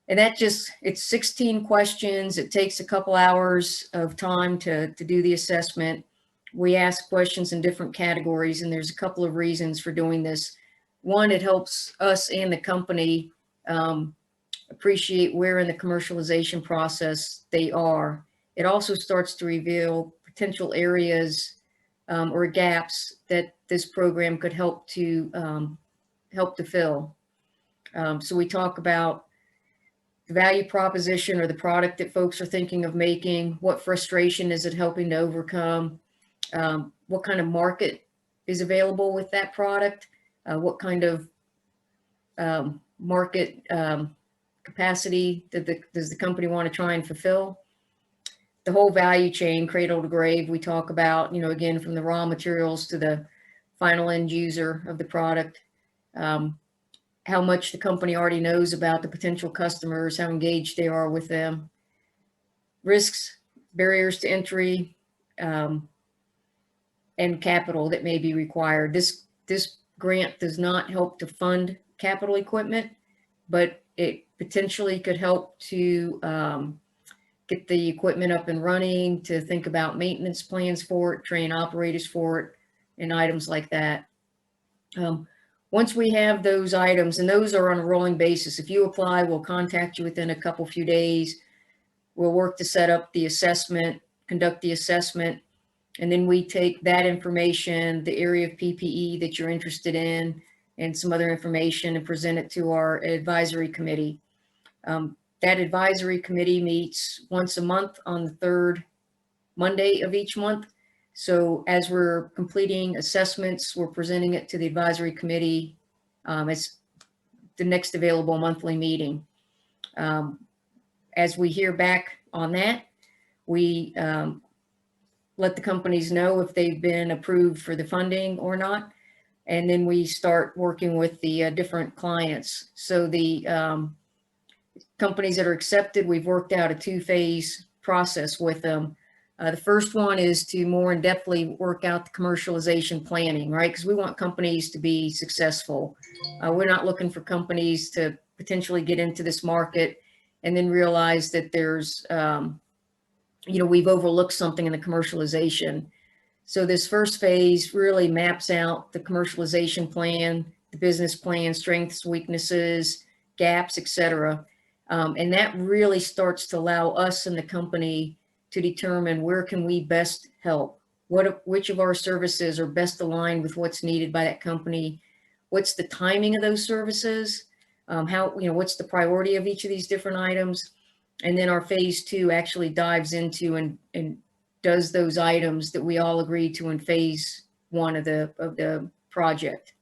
[SPEAKER 3] And that it's 16 questions. It takes a couple hours of time to do the assessment. We ask questions in different categories, and there's a couple of reasons for doing this. One, it helps us and the company appreciate where in the commercialization process they are. It also starts to reveal potential areas or gaps that this program could help to fill. So we talk about the value proposition or the product that folks are thinking of making. What frustration is it helping to overcome? What kind of market is available with that product? What kind of market capacity does the company want to try and fulfill? The whole value chain, cradle to grave, we talk about, again, from the raw materials to the final end user of the product. How much the company already knows about the potential customers, how engaged they are with them, risks, barriers to entry, and capital that may be required. This grant does not help to fund capital equipment, but it potentially could help to get the equipment up and running, to think about maintenance plans for it, train operators for it, and items like that. Once we have those items, and those are on a rolling basis, if you apply, we'll contact you within a few days. We'll work to set up the assessment, conduct the assessment, and then we take that information, the area of PPE that you're interested in, and some other information, and present it to our advisory committee. That advisory committee meets once a month on the third Monday of each month. So as we're completing assessments, we're presenting it to the advisory committee as the next available monthly meeting. As we hear back on that, we let the companies know if they've been approved for the funding or not. And then we start working with the different clients. So the companies that are accepted, we've worked out a two-phase process with them. The first one is to more in-depthly work out the commercialization planning, right? Because we want companies to be successful. We're not looking for companies to potentially get into this market and then realize that there's, we've overlooked something in the commercialization. So this first phase really maps out the commercialization plan, the business plan, strengths, weaknesses, gaps, etc. And that really starts to allow us and the company to determine where can we best help, which of our services are best aligned with what's needed by that company, what's the timing of those services, what's the priority of each of these different items. And then our phase two actually dives into and does those items that we all agreed to in phase one of the project.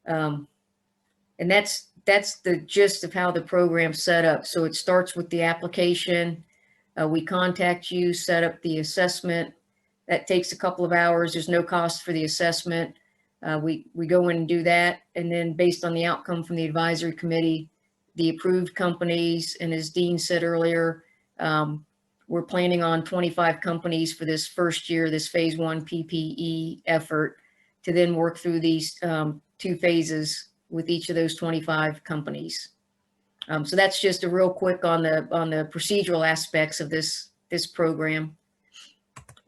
[SPEAKER 3] And that's the gist of how the program's set up. So it starts with the application. We contact you, set up the assessment. That takes a couple of hours. There's no cost for the assessment. We go in and do that. And then based on the outcome from the advisory committee, the approved companies, and as Dean said earlier, we're planning on 25 companies for this first year, this phase one PPE effort, to then work through these two phases with each of those 25 companies. So that's just a real quick on the procedural aspects of this program.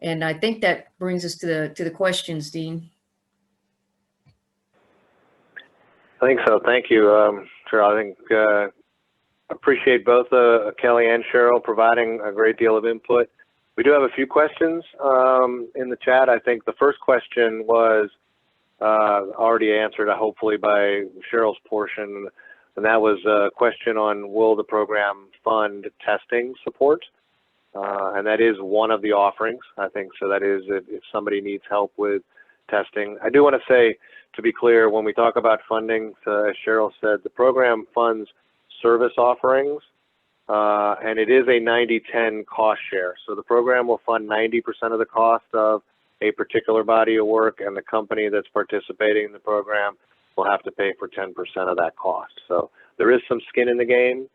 [SPEAKER 3] And I think that brings us to the questions, Dean.
[SPEAKER 1] I think so. Thank you, Cheryl. I think appreciate both Kelly and Cheryl providing a great deal of input. We do have a few questions in the chat. I think the first question was already answered, hopefully, by Cheryl's portion, and that was a question on will the program fund testing support? And that is one of the offerings, I think. So that is if somebody needs help with testing. I do want to say, to be clear, when we talk about funding, as Cheryl said, the program funds service offerings, and it is a 90-10 cost share. So the program will fund 90% of the cost of a particular body of work, and the company that's participating in the program will have to pay for 10% of that cost. So there is some skin in the game,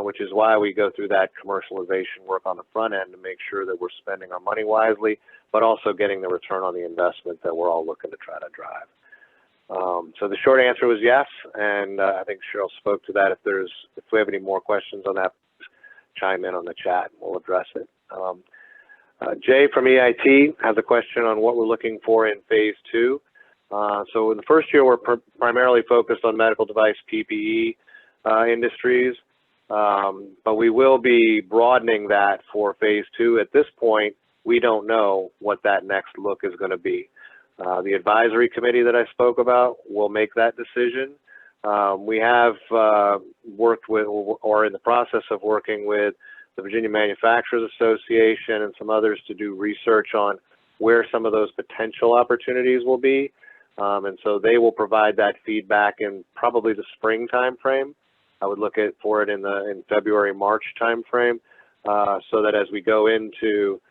[SPEAKER 1] which is why we go through that commercialization work on the front end to make sure that we're spending our money wisely, but also getting the return on the investment that we're all looking to try to drive. So the short answer was yes, and I think Cheryl spoke to that. If we have any more questions on that, chime in on the chat and we'll address it. Jay from EIT has a question on what we're looking for in phase 2. So in the first year, we're primarily focused on medical device PPE industries, but we will be broadening that for phase 2. At this point, we don't know what that next look is going to be. The advisory committee that I spoke about will make that decision. We have worked with, or in the process of working with, the Virginia Manufacturers Association and some others to do research on where some of those potential opportunities will be. And so they will provide that feedback in probably the spring timeframe. I would look for it in February, March timeframe, so that as we go into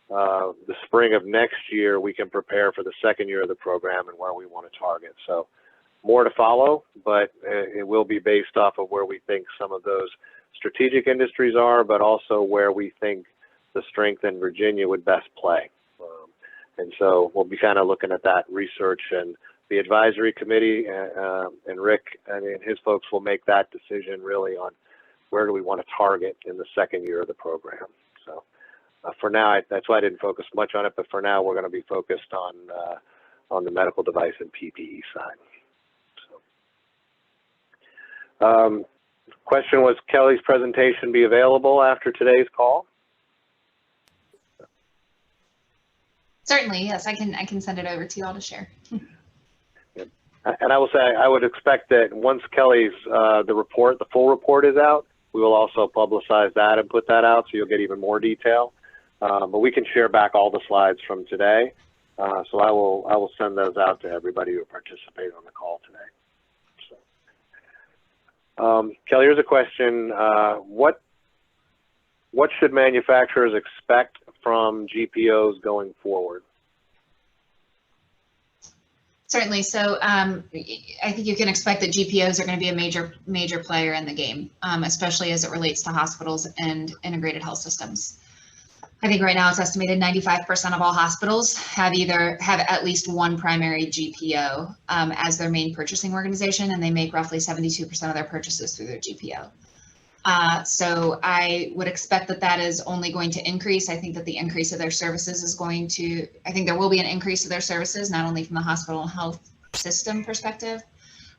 [SPEAKER 1] the spring of next year, we can prepare for the second year of the program and where we want to target. So more to follow, but it will be based off of where we think some of those strategic industries are, but also where we think the strength in Virginia would best play. And so we'll be kind of looking at that research, and the advisory committee and Rick and his folks will make that decision really on where do we want to target in the second year of the program. So for now, that's why I didn't focus much on it, but for now we're going to be focused on the medical device and PPE side. So, question was, Kelly's presentation be available after today's call?
[SPEAKER 2] Certainly, yes, I can send it over to you all to share.
[SPEAKER 1] And I will say, I would expect that once Kelly's, the full report is out, we will also publicize that and put that out, so you'll get even more detail. But we can share back all the slides from today. So I will send those out to everybody who participated on the call today. Kelly, here's a question. What should manufacturers expect from GPOs going forward?
[SPEAKER 2] Certainly. So I think you can expect that GPOs are going to be a major player in the game, especially as it relates to hospitals and integrated health systems. I think right now it's estimated 95% of all hospitals have at least one primary GPO as their main purchasing organization, and they make roughly 72% of their purchases through their GPO. So I would expect that is only going to increase. I think that the increase of their services I think there will be an increase of their services, not only from the hospital and health system perspective,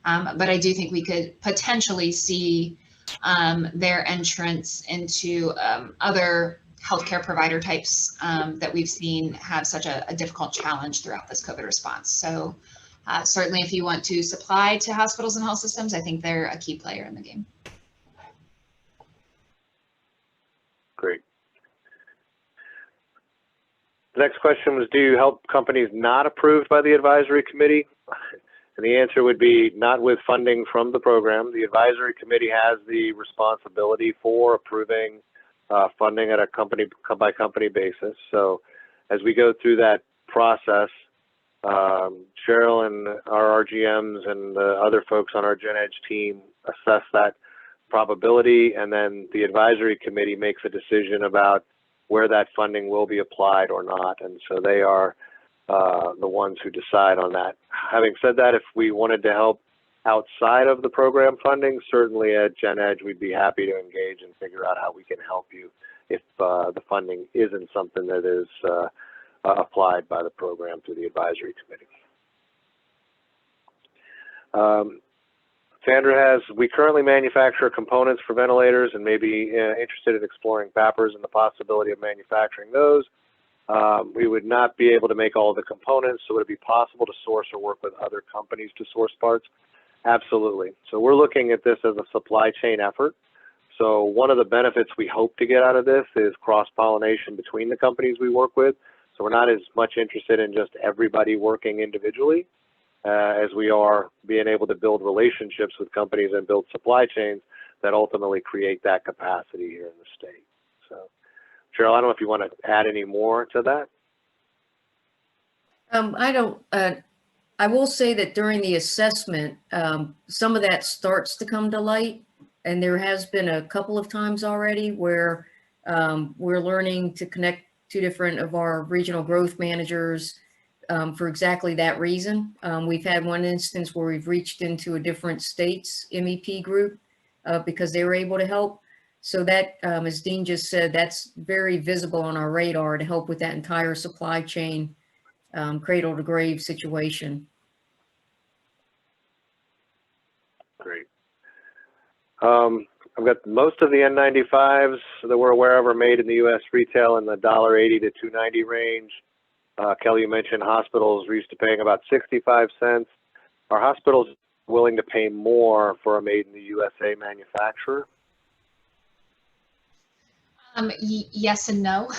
[SPEAKER 2] but I do think we could potentially see their entrance into other healthcare provider types that we've seen have such a difficult challenge throughout this COVID response. So certainly if you want to supply to hospitals and health systems, I think they're a key player in the game.
[SPEAKER 1] Great. The next question was, do you help companies not approved by the advisory committee? And the answer would be not with funding from the program. The advisory committee has the responsibility for approving funding at a company by company basis. So as we go through that process, Cheryl and our RGMs and the other folks on our GenEdge team assess that probability, and then the advisory committee makes a decision about where that funding will be applied or not. And so they are the ones who decide on that. Having said that, if we wanted to help outside of the program funding, certainly at GenEdge, we'd be happy to engage and figure out how we can help you if the funding isn't something that is applied by the program through the advisory committee. Sandra we currently manufacture components for ventilators and may be interested in exploring PAPRs and the possibility of manufacturing those. We would not be able to make all of the components, so would it be possible to source or work with other companies to source parts? Absolutely. So we're looking at this as a supply chain effort. So one of the benefits we hope to get out of this is cross-pollination between the companies we work with. So we're not as much interested in just everybody working individually as we are being able to build relationships with companies and build supply chains that ultimately create that capacity here in the state. So, Cheryl, I don't know if you want to add any more to that.
[SPEAKER 3] I don't. I will say that during the assessment, some of that starts to come to light, and there has been a couple of times already where we're learning to connect two different of our regional growth managers for exactly that reason. We've had one instance where we've reached into a different state's MEP group because they were able to help. So that, as Dean just said, that's very visible on our radar to help with that entire supply chain cradle to grave situation.
[SPEAKER 1] Great. I've got most of the N95s that we're aware of are made in the U.S. retail in the $1.80 to $2.90 range. Kelly, you mentioned hospitals are used to paying about 65 cents. Are hospitals willing to pay more for a made in the USA manufacturer?
[SPEAKER 2] Yes and no.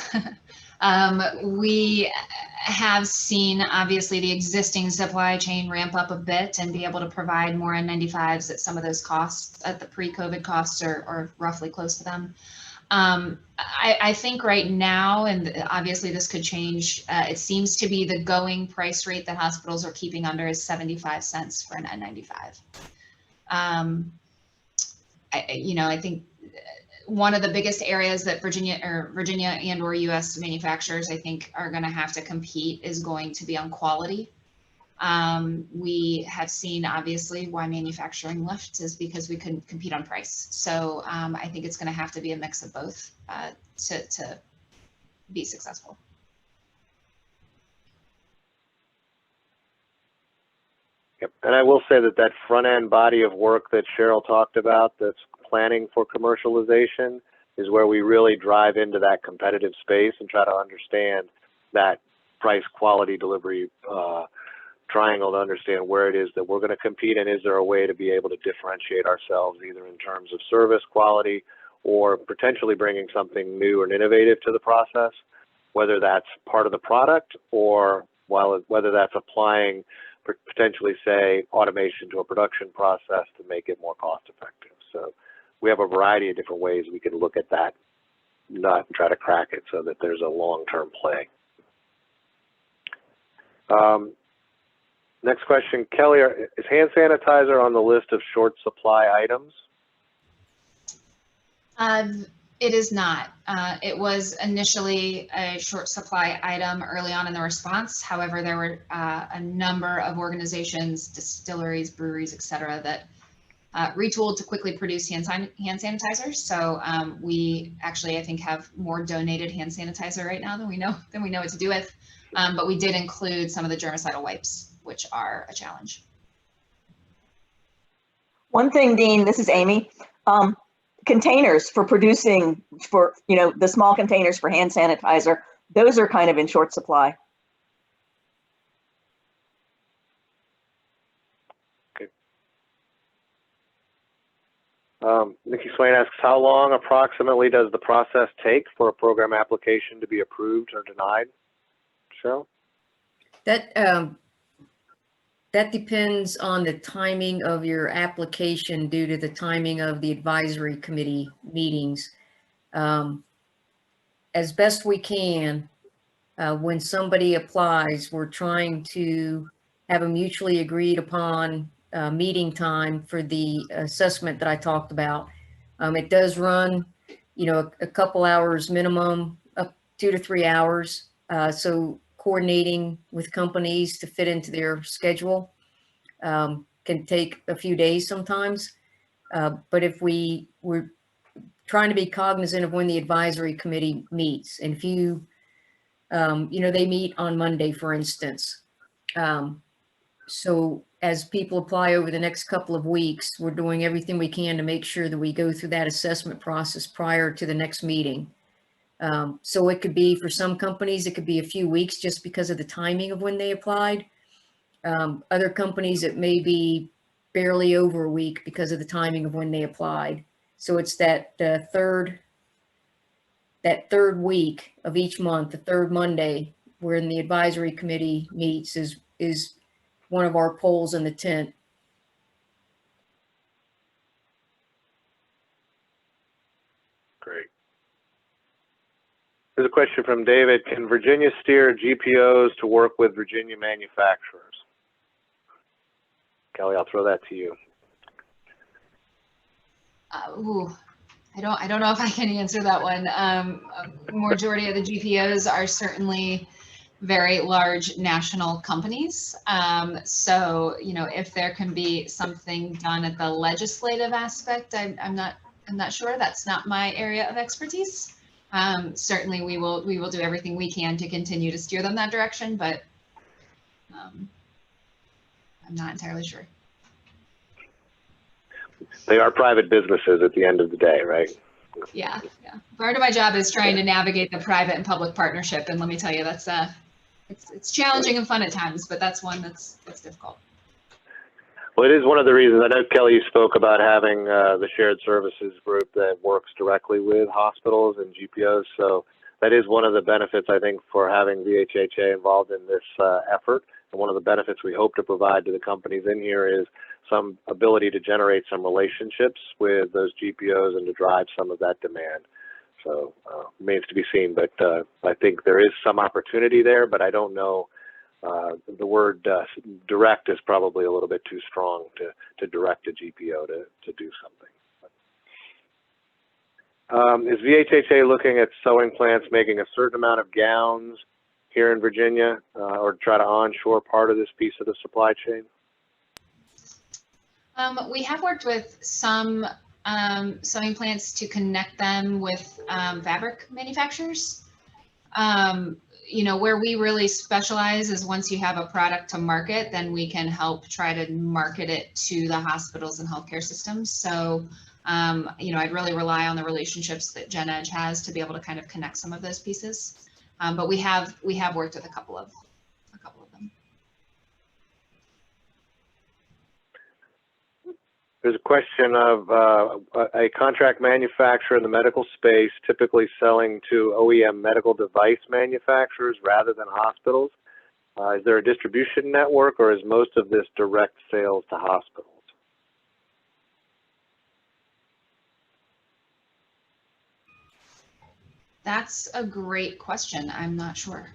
[SPEAKER 2] We have seen obviously the existing supply chain ramp up a bit and be able to provide more N95s at some of those costs, at the pre-COVID costs, or roughly close to them. I think right now, and obviously this could change, it seems to be the going price rate that hospitals are keeping under is 75 cents for an N95. I think one of the biggest areas that Virginia and or US manufacturers, I think, are going to have to compete is going to be on quality. We have seen obviously why manufacturing left is because we couldn't compete on price. So I think it's going to have to be a mix of both to be successful.
[SPEAKER 1] Yep. And I will say that front end body of work that Cheryl talked about, that's planning for commercialization, is where we really drive into that competitive space and try to understand that price quality delivery triangle to understand where it is that we're going to compete, and is there a way to be able to differentiate ourselves either in terms of service quality or potentially bringing something new and innovative to the process, whether that's part of the product or whether that's applying potentially, say, automation to a production process to make it more cost effective. So we have a variety of different ways we can look at that nut and try to crack it so that there's a long-term play. Next question, Kelly, is hand sanitizer on the list of short supply items?
[SPEAKER 2] It is not. It was initially a short supply item early on in the response. However, there were a number of organizations, distilleries, breweries, et cetera, that retooled to quickly produce hand sanitizers. So we actually, I think, have more donated hand sanitizer right now than we know what to do with. But we did include some of the germicidal wipes, which are a challenge.
[SPEAKER 4] One thing, Dean, this is Amy. Containers for producing, the small containers for hand sanitizer, those are kind of in short supply.
[SPEAKER 1] Okay. Nikki Swain asks, how long approximately does the process take for a program application to be approved or denied? Cheryl?
[SPEAKER 3] That depends on the timing of your application due to the timing of the advisory committee meetings. As best we can, when somebody applies, we're trying to have a mutually agreed upon meeting time for the assessment that I talked about. It does run, a couple hours minimum, up 2 to 3 hours. So coordinating with companies to fit into their schedule can take a few days sometimes. But if we're trying to be cognizant of when the advisory committee meets, and if they meet on Monday, for instance, So as people apply over the next couple of weeks, we're doing everything we can to make sure that we go through that assessment process prior to the next meeting. So it could be, for some companies, it could be a few weeks just because of the timing of when they applied. Other companies, it may be barely over a week because of the timing of when they applied. So it's that third week of each month, the third Monday, when the advisory committee meets, is one of our poles in the tent.
[SPEAKER 1] Great. There's a question from David. Can Virginia steer GPOs to work with Virginia manufacturers? Kelly, I'll throw that to you.
[SPEAKER 2] I don't know if I can answer that one. Majority of the GPOs are certainly very large national companies. So, you know, if there can be something done at the legislative aspect, I'm not sure. That's not my area of expertise. Certainly we will do everything we can to continue to steer them that direction, but I'm not entirely sure.
[SPEAKER 1] They are private businesses at the end of the day, right?
[SPEAKER 2] Yeah. Part of my job is trying to navigate the private and public partnership, and let me tell you, that's it's challenging and fun at times, but that's one that's difficult.
[SPEAKER 1] Well, it is one of the reasons. I know, Kelly, you spoke about having the shared services group that works directly with hospitals and GPOs. So that is one of the benefits, I think, for having VHHA involved in this effort. And one of the benefits we hope to provide to the companies in here is some ability to generate some relationships with those GPOs and to drive some of that demand. So remains to be seen, but I think there is some opportunity there, but I don't know. The word direct is probably a little bit too strong to direct a GPO to do something. Is VHHA looking at sewing plants making a certain amount of gowns here in Virginia or try to onshore part of this piece of the supply chain?
[SPEAKER 2] We have worked with some sewing plants to connect them with fabric manufacturers. You know, where we really specialize is once you have a product to market, then we can help try to market it to the hospitals and healthcare systems. So, you know, I'd really rely on the relationships that GENEDGE has to be able to kind of connect some of those pieces. But we have worked with a couple of them.
[SPEAKER 1] There's a question of a contract manufacturer in the medical space typically selling to OEM medical device manufacturers rather than hospitals. Is there a distribution network or is most of this direct sales to hospitals?
[SPEAKER 2] That's a great question. I'm not sure.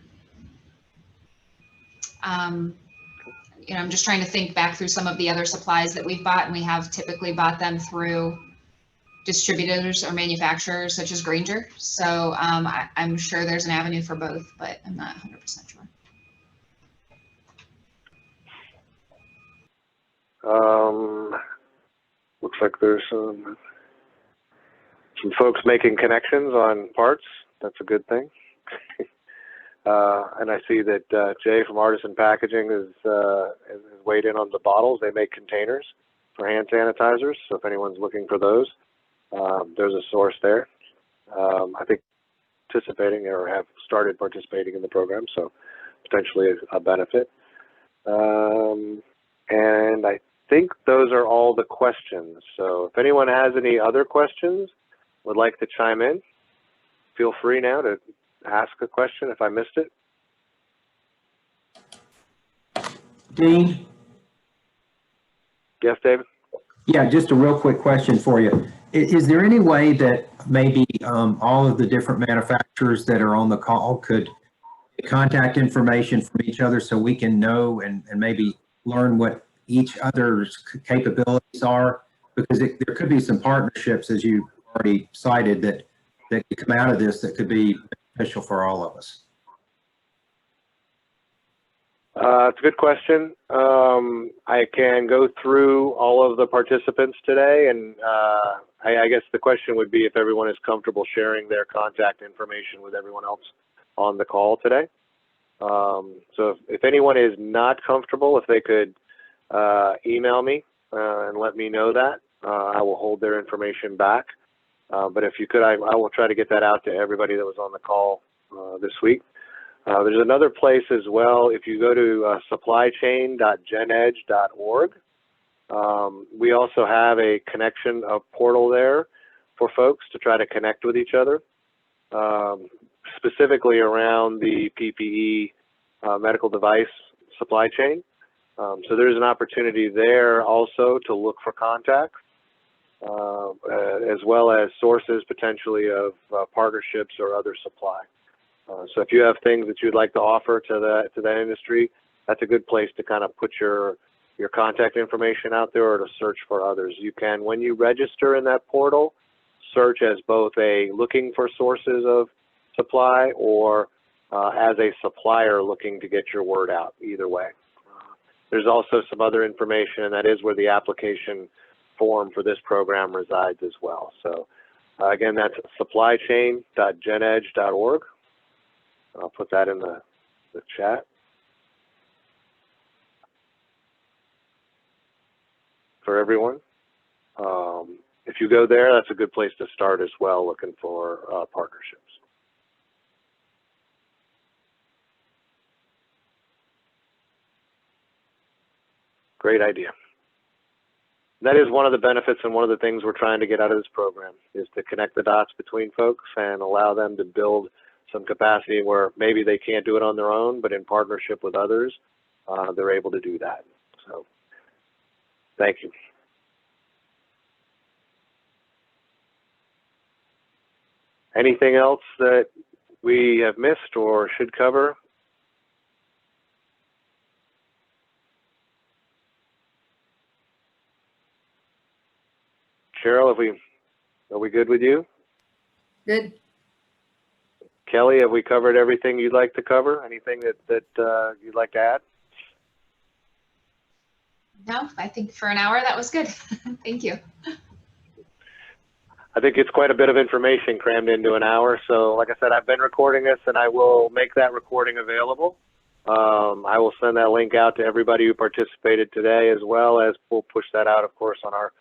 [SPEAKER 2] You know, I'm just trying to think back through some of the other supplies that we've bought, and we have typically bought them through distributors or manufacturers such as Grainger. So I'm sure there's an avenue for both, but I'm not 100% sure.
[SPEAKER 1] Looks like there's some folks making connections on parts. That's a good thing. And I see that Jay from Artisan Packaging is weighed in on the bottles. They make containers for hand sanitizers. So if anyone's looking for those, there's a source there. I think participating or have started participating in the program, so potentially a benefit. And I think those are all the questions. So if anyone has any other questions, would like to chime in, feel free now to ask a question if I missed it.
[SPEAKER 5] Dean?
[SPEAKER 1] Yes, David?
[SPEAKER 5] Yeah, just a real quick question for you. Is there any way that maybe all of the different manufacturers that are on the call could contact information from each other so we can know and maybe learn what each other's capabilities are? Because there could be some partnerships, as you already cited, that could come out of this that could be beneficial for all of us.
[SPEAKER 1] It's a good question. I can go through all of the participants today, and I guess the question would be if everyone is comfortable sharing their contact information with everyone else on the call today. So if anyone is not comfortable, if they could email me and let me know that, I will hold their information back. But if you could, I will try to get that out to everybody that was on the call this week. There's another place as well. If you go to supplychain.genedge.org, we also have a connection, a portal there for folks to try to connect with each other, specifically around the PPE medical device supply chain. So there's an opportunity there also to look for contacts, as well as sources potentially of partnerships or other supply. So if you have things that you'd like to offer to that industry, that's a good place to kind of put your contact information out there or to search for others. You can, when you register in that portal, search as both a looking for sources of supply or as a supplier looking to get your word out, either way. There's also some other information, and that is where the application form for this program resides as well. So again, that's supplychain.genedge.org. I'll put that in the chat. For everyone. If you go there, that's a good place to start as well, looking for partnerships. Great idea. That is one of the benefits and one of the things we're trying to get out of this program is to connect the dots between folks and allow them to build some capacity where maybe they can't do it on their own, but in partnership with others, they're able to do that. So thank you. Anything else that we have missed or should cover? Cheryl, are we good with you?
[SPEAKER 3] Good.
[SPEAKER 1] Kelly, have we covered everything you'd like to cover? Anything that you'd like to add?
[SPEAKER 2] No, I think for an hour that was good. Thank you.
[SPEAKER 1] I think it's quite a bit of information crammed into an hour. So like I said, I've been recording this and I will make that recording available. I will send that link out to everybody who participated today, as well as we'll push that out, of course, on our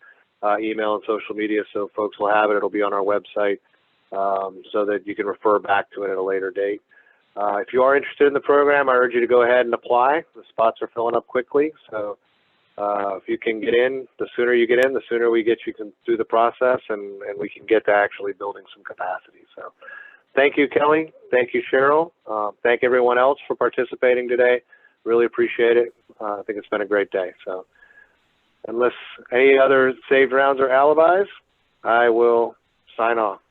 [SPEAKER 1] email and social media so folks will have it. It'll be on our website so that you can refer back to it at a later date. If you are interested in the program, I urge you to go ahead and apply. The spots are filling up quickly. So if you can get in, the sooner you get in, the sooner we get you through the process and we can get to actually building some capacity. So thank you, Kelly. Thank you, Cheryl. Thank everyone else for participating today. Really appreciate it. I think it's been a great day. So unless any other saved rounds or alibis, I will sign off.